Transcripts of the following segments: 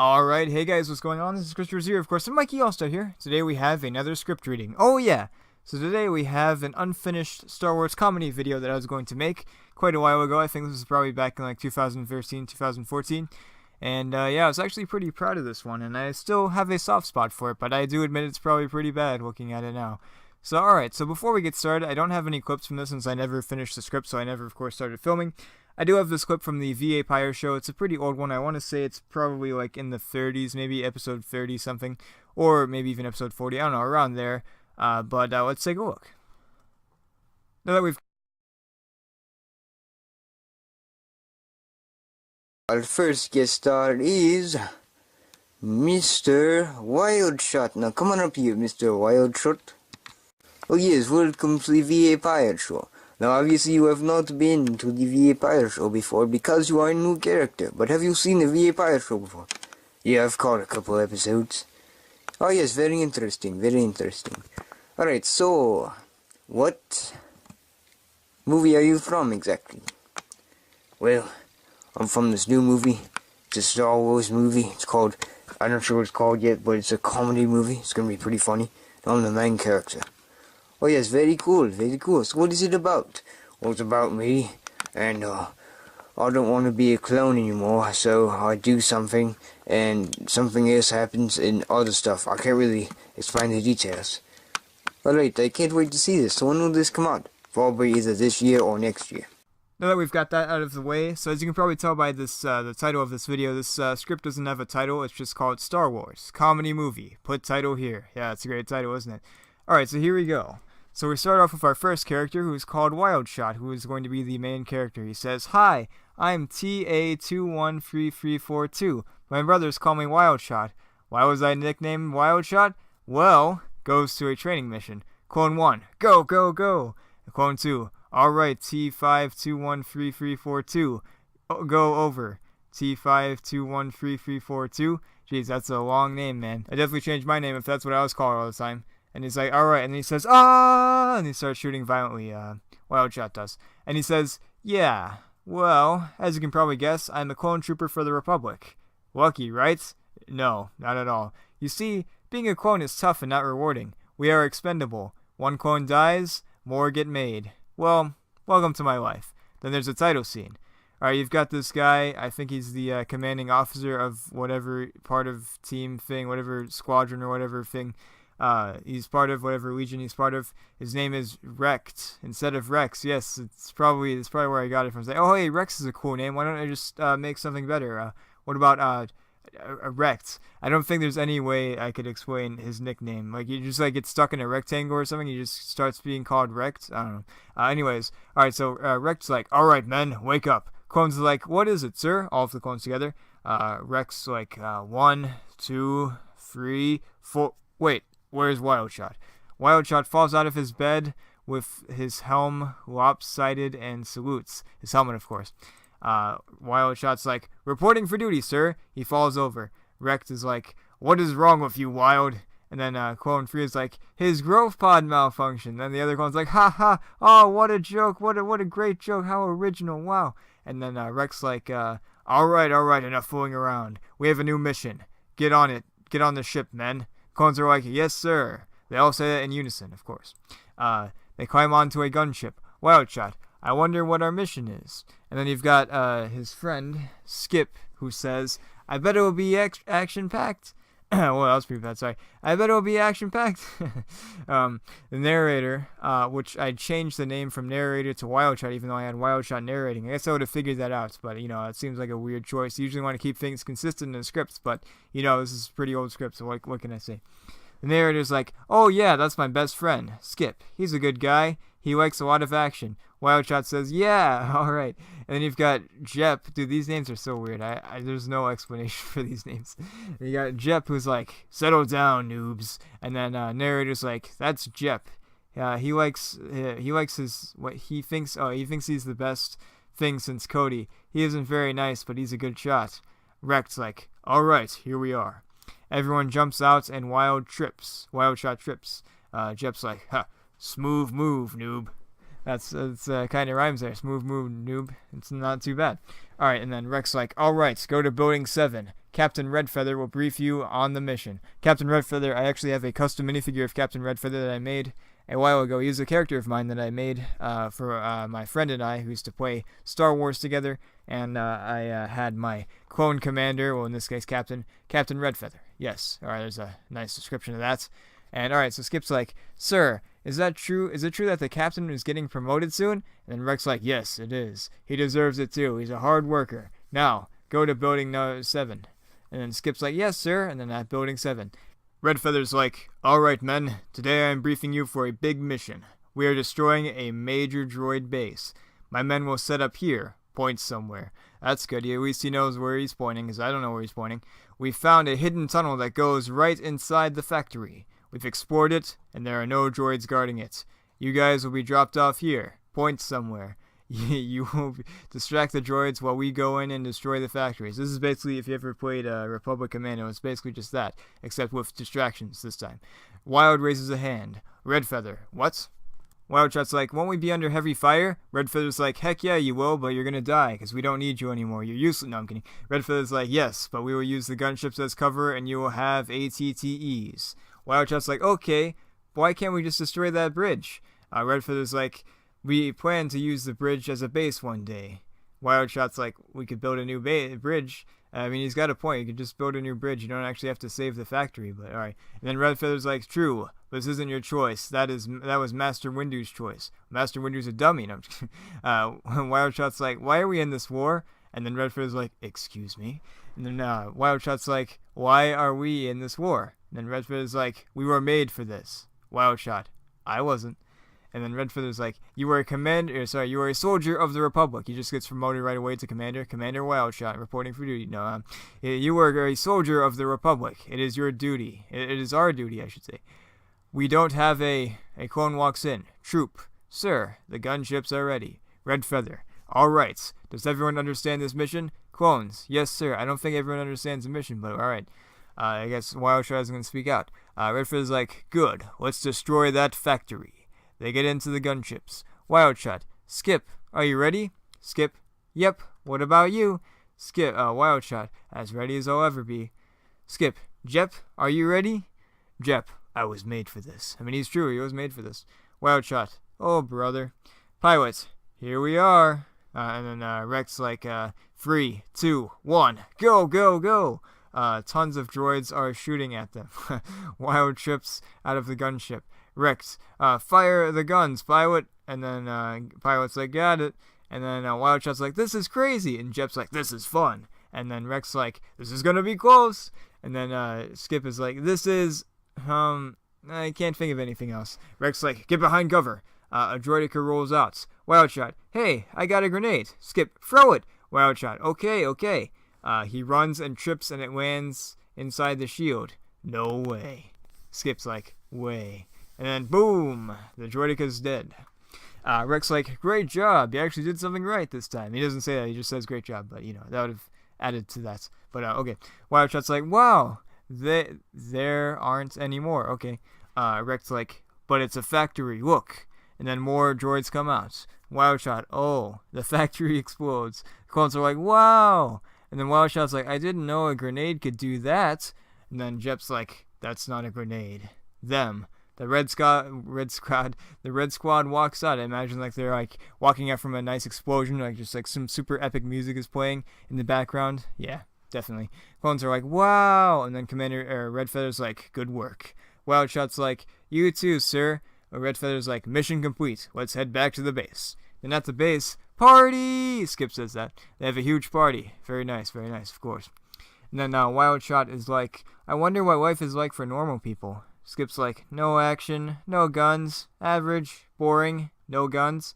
Alright, hey guys, what's going on? This is Christopher here, of course, and Mikey Allstar here. Today we have another script reading. Oh yeah! So today we have an unfinished Star Wars comedy video that I was going to make quite a while ago. I think this was probably back in like 2013, 2014. And yeah, I was actually pretty proud of this one, and I still have a soft spot for it, but I do admit it's probably pretty bad looking at it now. So alright, so before we get started, I don't have any clips from this since I never finished the script, so I never, of course, started filming. I do have this clip from the VA Pyre show. It's a pretty old one. I want to say it's probably like in the 30s, maybe episode 30 something, or maybe even episode 40. I don't know, around there. But let's take a look. Now that we've Our first guest star is Mr. Wildshot. Now come on up here, Mr. Wildshot. Oh yes, welcome to the VA Pirate Show. Now obviously you have not been to the VA Pirate Show before because you are a new character, but have you seen the VA Pirate Show before? Yeah, I've caught a couple episodes. Oh yes, very interesting, very interesting. Alright, so, what movie are you from exactly? Well, I'm from this new movie. It's a Star Wars movie. It's called, I'm not sure what it's called yet, but it's a comedy movie. It's gonna be pretty funny. I'm the main character. Oh yes, very cool, very cool. So what is it about? Well, it's about me, and I don't want to be a clone anymore, so I do something, and something else happens, and other stuff. I can't really explain the details. Alright, I can't wait to see this. So when will this come out? Probably either this year or next year. Now that we've got that out of the way, so as you can probably tell by this, the title of this video, this script doesn't have a title. It's just called Star Wars Comedy Movie. Put title here. Yeah, it's a great title, isn't it? Alright, so here we go. So we start off with our first character, who is called Wildshot, who is going to be the main character. He says, "Hi, I'm TA213342. My brothers call me Wildshot. Why was I nicknamed Wildshot? Well, goes to a training mission. Clone 1, go, go, go. Clone 2, alright, T5213342. Go over. T5213342. Jeez, that's a long name, man. I definitely changed my name if that's what I was called all the time. And he's like, alright, and then he says, ah, and he starts shooting violently, Wildshot does. And he says, yeah, well, as you can probably guess, I'm a clone trooper for the Republic. Lucky, right? No, not at all. You see, being a clone is tough and not rewarding. We are expendable. One clone dies, more get made. Well, welcome to my life. Then there's a title scene. Alright, you've got this guy, I think he's the commanding officer of whatever part of team thing, whatever squadron or whatever thing. He's part of whatever legion he's part of. His name is Rekt instead of Rex. Yes, it's probably where I got it from. It's like, oh hey, Rex is a cool name. Why don't I just make something better? What about Rekt? I don't think there's any way I could explain his nickname. Like, you just like get stuck in a rectangle or something. He just starts being called Rekt. I don't know. Anyways, all right. So Rekt's like, all right, men, wake up. Clones are like, what is it, sir? All of the clones together. Rekt's like, 1, 2, 3, 4. Wait. Where's Wildshot? Wildshot falls out of his bed with his helm lopsided and salutes. His helmet, of course. Wildshot's like, reporting for duty, sir. He falls over. Rekt is like, what is wrong with you, Wild? And then Clone 3 is like, his growth pod malfunctioned. Then the other clone's like, ha ha, oh, what a joke, what a great joke, how original, wow. And then Rekt's like, alright, enough fooling around. We have a new mission. Get on it. Get on the ship, men. Clones are like, yes, sir. They all say that in unison, of course. They climb onto a gunship. Wildshot, I wonder what our mission is. And then you've got his friend, Skip, who says, I bet it will be action-packed. Well, that was pretty bad, sorry. I bet it will be action-packed. The narrator, which I changed the name from narrator to Wildshot, even though I had Wildshot narrating. I guess I would have figured that out, but, it seems like a weird choice. You usually want to keep things consistent in scripts, but, this is a pretty old script, so what can I say? The narrator's like, oh yeah, that's my best friend, Skip. He's a good guy. He likes a lot of action. Wildshot says, yeah, alright. And then you've got Jep. Dude, these names are so weird. There's no explanation for these names. And you got Jep, who's like, settle down, noobs. And then narrator's like, that's Jep. He likes his, what he thinks, he thinks he's the best thing since Cody. He isn't very nice, but he's a good shot. Rekt's like, alright, here we are. Everyone jumps out and Wildshot trips. Jep's like, ha, smooth move, noob. That's kind of rhymes there. Smooth move, noob. It's not too bad. All right, and then Rekt's like, all right, go to building 7. Captain Redfeather will brief you on the mission. Captain Redfeather, I actually have a custom minifigure of Captain Redfeather that I made a while ago. He's a character of mine that I made for my friend and I, who used to play Star Wars together, and I had my clone commander, well, in this case, Captain Redfeather. Yes, alright, there's a nice description of that. And alright, so Skip's like, Sir, is that true? Is it true that the captain is getting promoted soon? And then Rex like, yes, it is. He deserves it too. He's a hard worker. Now, go to building no 7. And then Skip's like, yes, sir. And then at building 7. Redfeather's like, alright, men. Today I am briefing you for a big mission. We are destroying a major droid base. My men will set up here. Point somewhere. That's good. At least he knows where he's pointing, because I don't know where he's pointing. We found a hidden tunnel that goes right inside the factory. We've explored it, and there are no droids guarding it. You guys will be dropped off here. Point somewhere. You will distract the droids while we go in and destroy the factories. This is basically, if you ever played Republic Commando, it's basically just that, except with distractions this time. Wild raises a hand. Redfeather, what? Wildshot's like, won't we be under heavy fire? Redfeather's like, heck yeah, you will, but you're gonna die, because we don't need you anymore. You're useless. No, I'm kidding. Redfeather's like, yes, but we will use the gunships as cover, and you will have ATTEs. Wildshot's like, okay, why can't we just destroy that bridge? Redfeather's like, we plan to use the bridge as a base one day. Wildshot's like, we could build a new bridge. I mean, he's got a point. You could just build a new bridge. You don't actually have to save the factory, but alright. And then Redfeather's like, true, but this isn't your choice. That was Master Windu's choice. Master Windu's a dummy. No, I'm just kidding. Wildshot's like, why are we in this war? And then Redfeather's like, excuse me? And then Wildshot's like, why are we in this war? And then Redfeather's like, we were made for this. Wildshot, I wasn't. And then Redfeather's like, you were a soldier of the Republic. He just gets promoted right away to Commander Wildshot, reporting for duty. No, you were a soldier of the Republic. It is your duty. It is our duty, I should say. We don't have a clone walks in. Troop, sir, the gunships are ready. Redfeather, all right. Does everyone understand this mission? Clones, yes, sir. I don't think everyone understands the mission, but all right. I guess Wildshot is going to speak out. Redfeather's like, good. Let's destroy that factory. They get into the gunships. Wildshot, Skip, are you ready? Skip, yep. What about you? Skip, Wildshot, as ready as I'll ever be. Skip, Jep, are you ready? Jep, I was made for this. I mean, he's true. He was made for this. Wildshot, oh brother. Pilot, here we are. And then Rex like, 3, 2, 1, go, go, go. Tons of droids are shooting at them. Wild trips out of the gunship. Rex, fire the guns, pilot. And then pilot's like, got it. And then Wildshot's like, this is crazy. And Jep's like, this is fun. And then Rex like, this is gonna be close. And then Skip is like, this is, I can't think of anything else. Rex like, get behind cover. A droideka rolls out. Wildshot, hey, I got a grenade. Skip, throw it. Wildshot, okay. He runs and trips and it lands inside the shield. No way. Skip's like, way. And then boom, the droideka's dead. Rex like, great job. You actually did something right this time. He doesn't say that. He just says great job. But, that would have added to that. But, okay. Wildshot's like, wow, there aren't any more. Okay. Rex like, but it's a factory. Look. And then more droids come out. Wildshot, oh, the factory explodes. The clones are like, wow. And then Wildshot's like, I didn't know a grenade could do that. And then Jep's like, that's not a grenade. Them. The Red Squad walks out. I imagine like they're like walking out from a nice explosion, like just like some super epic music is playing in the background. Yeah, definitely. Clones are like, wow. And then Redfeather's like, good work. Wildshot's like, you too, sir. Redfeather's like, mission complete. Let's head back to the base. Then at the base, party! Skip says that. They have a huge party. Very nice, of course. And then Wildshot is like, I wonder what life is like for normal people. Skip's like, no action, no guns, average, boring, no guns.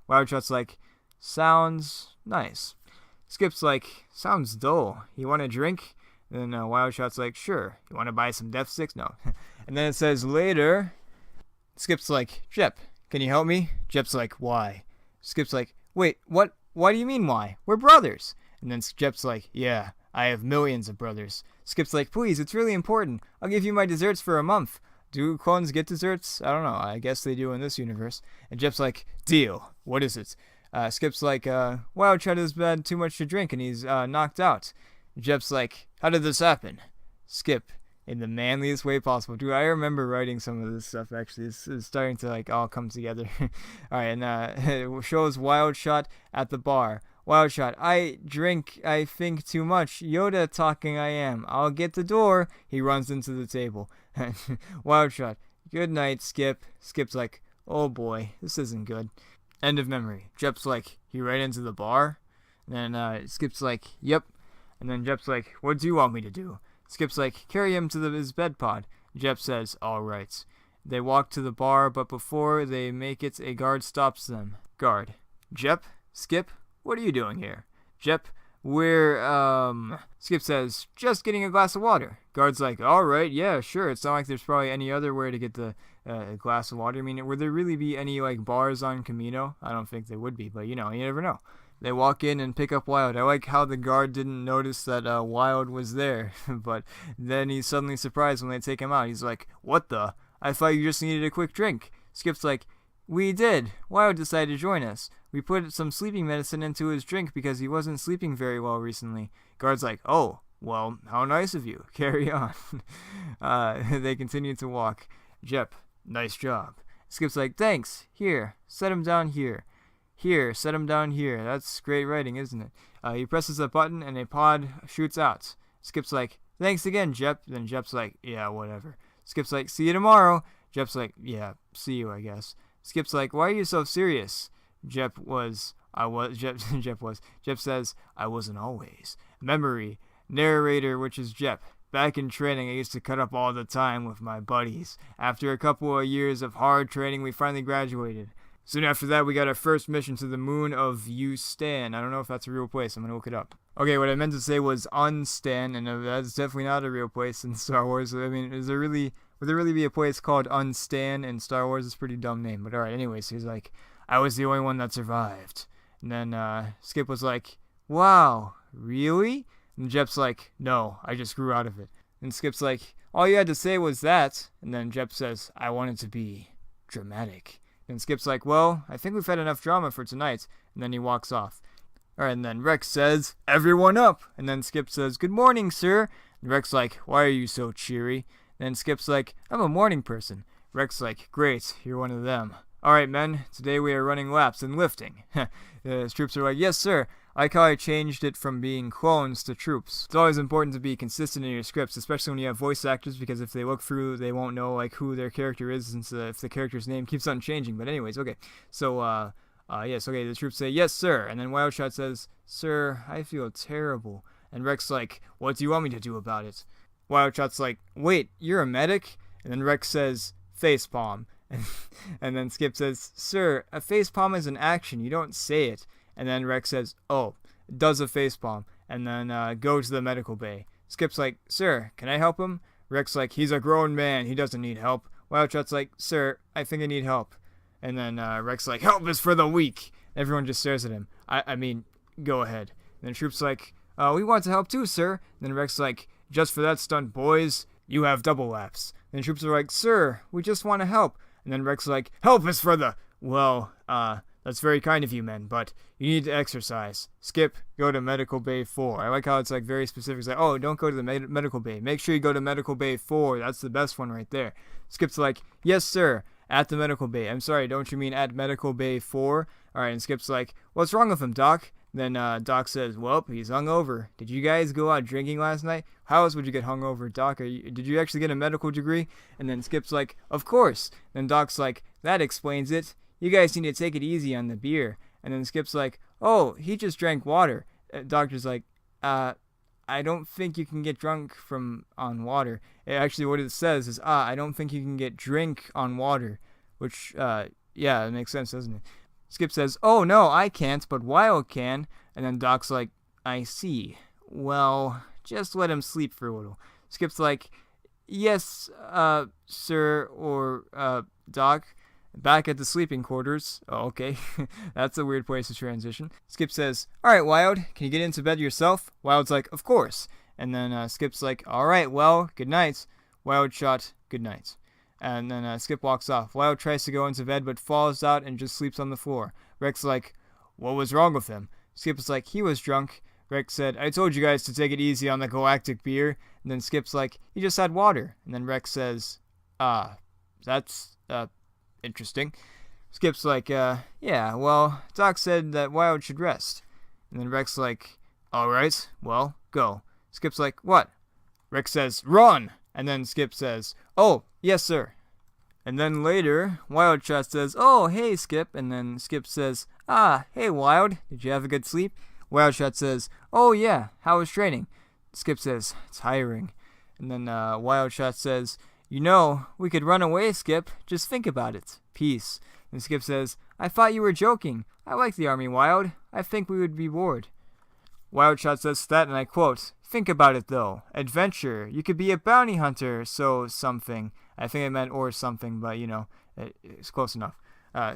Wildshot's like, sounds nice. Skip's like, sounds dull. You want a drink? And then Wildshot's like, sure. You want to buy some death sticks? No. And then it says later. Skip's like, Jep, can you help me? Jep's like, why? Skip's like, wait, what? Why do you mean why? We're brothers. And then Jep's like, yeah, I have millions of brothers. Skip's like, please, it's really important. I'll give you my desserts for a month. Do clones get desserts? I don't know. I guess they do in this universe. And Jep's like, deal. What is it? Skip's like, Wildshot has had too much to drink and he's knocked out. Jep's like, how did this happen? Skip, in the manliest way possible. Dude, I remember writing some of this stuff, actually. This is starting to, like, all come together. Alright, and it shows Wild Shot at the bar. Wild Shot, I drink, I think too much. Yoda talking I am. I'll get the door. He runs into the table. Wild Shot, good night, Skip. Skip's like, oh boy, this isn't good. End of memory. Jep's like, he right into the bar? And then Skip's like, yep. And then Jep's like, what do you want me to do? Skip's like, carry him to his bed pod. Jep says, all right. They walk to the bar, but before they make it, a guard stops them. Guard, Jep, Skip, what are you doing here? Jep, Skip says, just getting a glass of water. Guard's like, all right, yeah, sure. It's not like there's probably any other way to get the glass of water. I mean, would there really be any, like, bars on Camino? I don't think there would be, but, you never know. They walk in and pick up Wild. I like how the guard didn't notice that Wild was there, but then he's suddenly surprised when they take him out. He's like, what the? I thought you just needed a quick drink. Skip's like, we did. Wild decided to join us. We put some sleeping medicine into his drink because he wasn't sleeping very well recently. Guard's like, oh, well, how nice of you. Carry on. They continue to walk. Jep, nice job. Skip's like, thanks. Here, set him down here. Here, set him down here. That's great writing, isn't it? He presses a button and a pod shoots out. Skip's like, thanks again, Jep. Then Jep's like, yeah, whatever. Skip's like, see you tomorrow. Jep's like, yeah, see you, I guess. Skip's like, why are you so serious? Jep says, I wasn't always. Memory, narrator, which is Jep. Back in training, I used to cut up all the time with my buddies. After a couple of years of hard training, we finally graduated. Soon after that, we got our first mission to the moon of Ustan. I don't know if that's a real place. I'm going to look it up. Okay, what I meant to say was Unstan, and that's definitely not a real place in Star Wars. I mean, would there really be a place called Unstan in Star Wars? It's a pretty dumb name. But alright, anyways, he's like, I was the only one that survived. And then Skip was like, wow, really? And Jep's like, no, I just grew out of it. And Skip's like, all you had to say was that. And then Jep says, I wanted to be dramatic. And Skip's like, well, I think we've had enough drama for tonight. And then he walks off. Alright, and then Rex says, everyone up. And then Skip says, good morning, sir. And Rex like, why are you so cheery? And then Skip's like, I'm a morning person. Rex like, great, you're one of them. Alright, men, today we are running laps and lifting. The troops are like, yes, sir. I like how I changed it from being clones to troops. It's always important to be consistent in your scripts, especially when you have voice actors, because if they look through, they won't know like who their character is, since if the character's name keeps on changing. But anyways, okay. So, yes, okay, the troops say, yes, sir. And then Wildshot says, sir, I feel terrible. And Rex like, what do you want me to do about it? Wildshot's like, wait, you're a medic? And then Rex says, facepalm. And then Skip says, sir, a facepalm is an action. You don't say it. And then Rex says, oh, does a facepalm. And then go to the medical bay. Skip's like, sir, can I help him? Rex like, he's a grown man. He doesn't need help. Wildshot's like, sir, I think I need help. And then Rex like, help is for the weak. Everyone just stares at him. I mean, go ahead. And then Troop's like, we want to help too, sir. And then Rex like, just for that stunt, boys, you have double laps. And then Troops are like, sir, we just want to help. And then Rex like, help is for the... Well, that's very kind of you, men, but you need to exercise. Skip, go to Medical Bay 4. I like how it's like very specific. It's like, oh, don't go to the Medical Bay. Make sure you go to Medical Bay 4. That's the best one right there. Skip's like, yes, sir, at the Medical Bay. I'm sorry, don't you mean at Medical Bay 4? Alright, and Skip's like, what's wrong with him, Doc? Then Doc says, well, he's hungover. Did you guys go out drinking last night? How else would you get hungover, Doc? Did you actually get a medical degree? And then Skip's like, of course. Then Doc's like, that explains it. You guys need to take it easy on the beer. And then Skip's like, oh, he just drank water. Doctor's like, I don't think you can get drunk on water. Actually, what it says is, I don't think you can get drink on water. Which, yeah, it makes sense, doesn't it? Skip says, oh, no, I can't, but Wild can. And then Doc's like, I see. Well, just let him sleep for a little. Skip's like, yes, sir, or, Doc. Back at the sleeping quarters. Oh, okay. That's a weird place to transition. Skip says, alright, Wild, can you get into bed yourself? Wild's like, of course. And then Skip's like, alright, well, good night. Wild shot, good night. And then Skip walks off. Wild tries to go into bed, but falls out and just sleeps on the floor. Rex like, what was wrong with him? Skip is like, he was drunk. Rex said, I told you guys to take it easy on the galactic beer. And then Skip's like, he just had water. And then Rex says, that's, interesting. Skip's like, yeah, well, Doc said that Wild should rest. And then Rex like, alright, well, go. Skip's like, what? Rex says, run! And then Skip says, oh, yes, sir. And then later, Wildshot says, oh, hey, Skip. And then Skip says, hey, Wild, did you have a good sleep? Wildshot says, oh, yeah, how was training? Skip says, tiring. And then Wildshot says, you know, we could run away, Skip. Just think about it. Peace. And Skip says, I thought you were joking. I like the Army, Wild. I think we would be bored. Wildshot says that, and I quote, think about it, though. Adventure. You could be a bounty hunter, so something. I think I meant or something, but, you know, it's close enough.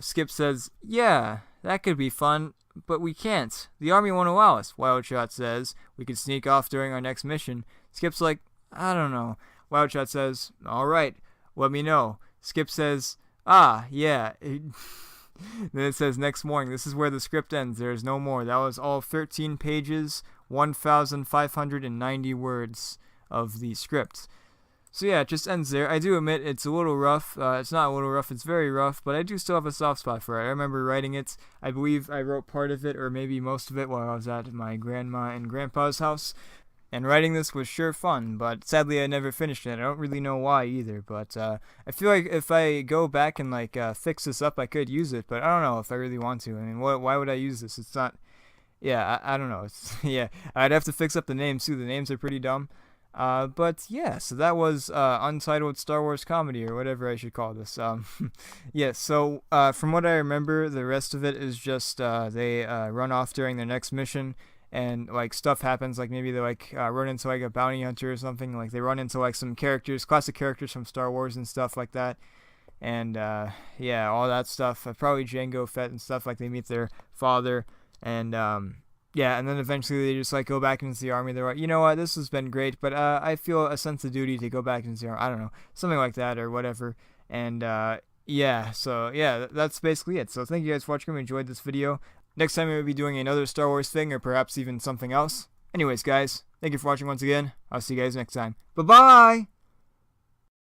Skip says, yeah, that could be fun, but we can't. The Army won't allow us. Wildshot says, we could sneak off during our next mission. Skip's like, I don't know. Wildshot says, all right, let me know. Skip says, yeah. Then it says next morning. This is where the script ends. There is no more. That was all 13 pages, 1,590 words of the script. So yeah, it just ends there. I do admit it's a little rough. It's not a little rough, it's very rough, but I do still have a soft spot for it. I remember writing it. I believe I wrote part of it, or maybe most of it, while I was at my grandma and grandpa's house. And writing this was sure fun, but sadly I never finished it. I don't really know why either, but I feel like if I go back and fix this up, I could use it, but I don't know if I really want to. I mean, why would I use this? It's not, yeah, I don't know. It's, yeah, I'd have to fix up the names too. The names are pretty dumb. But yeah, so that was Untitled Star Wars Comedy, or whatever I should call this. Yeah, so from what I remember, the rest of it is just they run off during their next mission, and stuff happens, maybe they run into a bounty hunter or something, they run into some characters, classic characters from Star Wars and stuff like that, and yeah, all that stuff, probably Jango Fett and stuff, they meet their father, and yeah, and then eventually they just go back into the Army. They're like, you know what, this has been great, but I feel a sense of duty to go back into the Army. I don't know, something like that or whatever, and yeah, so yeah, that's basically it. So thank you guys for watching. I enjoyed this video. Next time, we will be doing another Star Wars thing, or perhaps even something else. Anyways, guys, thank you for watching once again. I'll see you guys next time. Bye-bye!